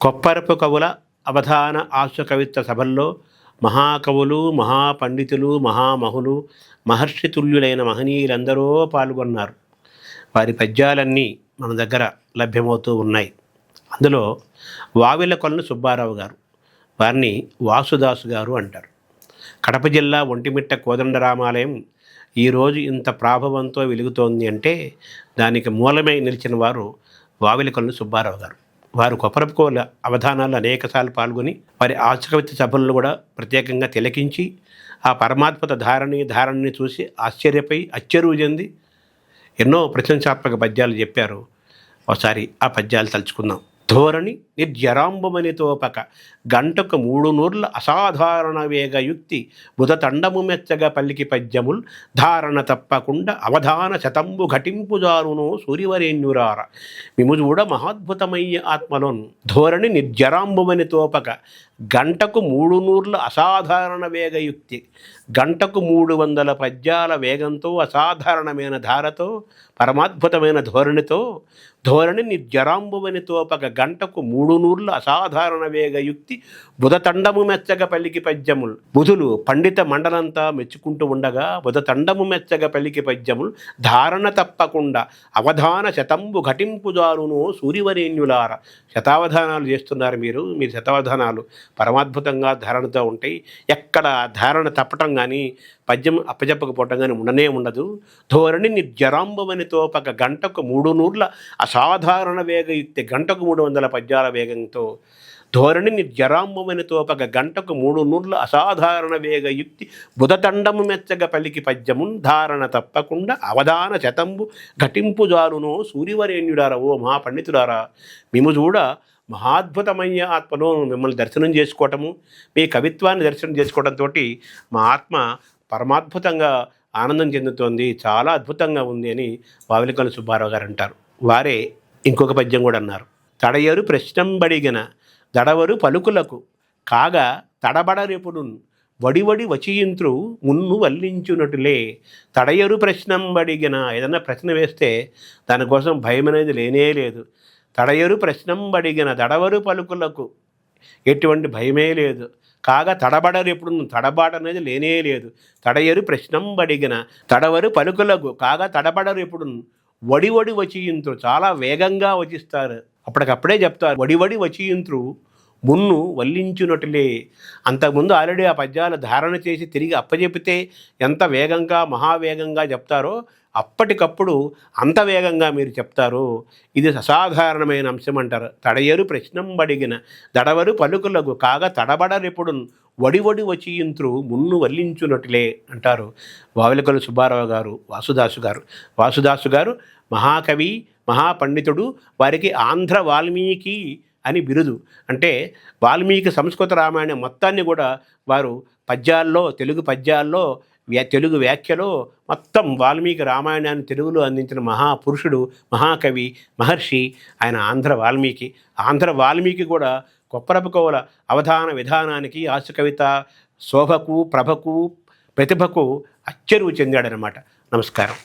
కొప్పరపు కవుల అవధాన ఆశు కవిత్వ సభల్లో మహాకవులు, మహాపండితులు, మహామహులు, మహర్షితుల్యులైన మహనీయులందరూ పాల్గొన్నారు. వారి పద్యాలన్నీ మన దగ్గర లభ్యమవుతూ ఉన్నాయి. అందులో వావిలకొలను సుబ్బారావు గారు, వారిని వాసుదాసు గారు అంటారు. కడప జిల్లా ఒంటిమిట్ట కోదండరామాలయం ఈరోజు ఇంత ప్రాభవంతో వెలుగుతోంది అంటే దానికి మూలమై నిలిచిన వారు వావిలకొలను సుబ్బారావు గారు. వారు కొప్పరపు కవుల అవధానాలు అనేకసార్లు పాల్గొని వారి ఆశకవిత్వ సభలను కూడా ప్రత్యేకంగా తిలకించి ఆ పరమాత్మత ధారణని చూసి ఆశ్చర్యపై అచ్చెరువు చెంది ఎన్నో ప్రశంసాత్మక పద్యాలు చెప్పారు. ఒకసారి ఆ పద్యాలు తలుచుకుందాం. ధోరణి నిర్జరాంబుమనితోపక గంటకు 3 నూర్ల అసాధారణ వేగయుక్తి బుధతండము మెచ్చగా పల్లికి పద్యముల్ ధారణ తప్పకుండా అవధాన శతంబు ఘటింపుజారును సూర్యవరేణ్యురార మిముజూడ మహాద్భుతమయ్య ఆత్మలోన్. ధోరణి నిర్జరాంబుమనితోపక గంటకు 3 నూర్ల అసాధారణ వేగయుక్తి, గంటకు 300 పద్యాల వేగంతో అసాధారణమైన ధారతో పరమాద్భుతమైన ధోరణితో ధోరణి నిర్జరాంబువనితోపక గంటకు 3 నూర్ల అసాధారణ వేగయుక్తి బుధతండము మెచ్చగ పల్లికి పద్యములు. బుధులు పండిత మండలంతా మెచ్చుకుంటూ ఉండగా బుధతండము మెచ్చగ పల్లికి పద్యములు ధారణ తప్పకుండా అవధాన శతంబు ఘటింపుజారును సూర్యవరేణ్యులార. శతావధానాలు చేస్తున్నారు మీరు, మీ శతావధానాలు పరమాద్భుతంగా ధారణతో ఉంటాయి. ఎక్కడ ధారణ తప్పటం కానీ పద్యం అప్పచెప్పకపోవటం కానీ ఉండనే ఉండదు. ధోరణి నిర్జరాంబువనితోపక గంటకు 3 నూర్ల అసాధారణ వేగయుక్తి, గంటకు 300 పద్యాల వేగంతో ధోరణి నిర్జరాంబువనితోపక గంటకు 3 నూర్ల అసాధారణ వేగయుక్తి బుధతండము మెచ్చగ పలికి పద్యమున్ ధారణ తప్పకుండా అవధాన శతంబు ఘటింపుజారునో సూర్యవరేణ్యుడారా. ఓ మహాపండితుడారా, మేము చూడ మహాద్భుతమయ్య ఆత్మలో మిమ్మల్ని దర్శనం చేసుకోవటము, మీ కవిత్వాన్ని దర్శనం చేసుకోవడంతో మా ఆత్మ పరమాద్భుతంగా ఆనందం చెందుతోంది, చాలా అద్భుతంగా ఉంది అని వావిలకొలను సుబ్బారావు గారు అంటారు. వారే ఇంకొక పద్యం కూడా అన్నారు. తడయరు ప్రశ్నంబడిగిన దడవరు పలుకులకు కాగా తడబడరెపుడు వడివడి వచియింత్రు మున్ను వల్లించునటులే. తడయరు ప్రశ్నంబడిగిన, ఏదన్నా ప్రశ్న వేస్తే దానికోసం భయం అనేది లేనే లేదు. తడయరు ప్రశ్నంబడిగిన దడవరు పలుకులకు ఎటువంటి భయమే లేదు. కాగా తడబడరు, ఎప్పుడు తడబాటు అనేది లేనే లేదు. తడయరు ప్రశ్నంబడిగిన తడవరు పలుకులకు కాగా తడబడరు ఎప్పుడు వడివడి వచియింత్రు, చాలా వేగంగా వచిస్తారు, అప్పటికప్పుడే చెప్తారు. వడివడి వచియింత్రు మున్ను వల్లించునటులే. అంతకుముందు ఆల్రెడీ ఆ పద్యాలు ధారణ చేసి తిరిగి అప్పచెపితే ఎంత వేగంగా మహావేగంగా చెప్తారో అప్పటికప్పుడు అంత వేగంగా మీరు చెప్తారు. ఇది అసాధారణమైన అంశం అంటారు. తడయరు ప్రశ్నంబడిగిన దడవరు పలుకులకు కాగా తడబడరెప్పుడు వడివడి వచియింత్రు మున్ను వల్లించునటులే అంటారు వావిలకొలను సుబ్బారావు గారు, వాసుదాసు గారు. వాసుదాసు గారు మహాకవి, మహాపండితుడు. వారికి ఆంధ్ర వాల్మీకి అని బిరుదు. అంటే వాల్మీకి సంస్కృత రామాయణం మొత్తాన్ని కూడా వారు పద్యాల్లో, తెలుగు పద్యాల్లో, తెలుగు వ్యాఖ్యలో మొత్తం వాల్మీకి రామాయణాన్ని తెలుగులో అందించిన మహాపురుషుడు, మహాకవి, మహర్షి ఆయన ఆంధ్ర వాల్మీకి. ఆంధ్ర వాల్మీకి కూడా కొప్పరపు కవుల అవధాన విధానానికి, ఆశు కవిత శోభకు, ప్రభకు, ప్రతిభకు అచ్చెరువు చెందాడనమాట. నమస్కారం.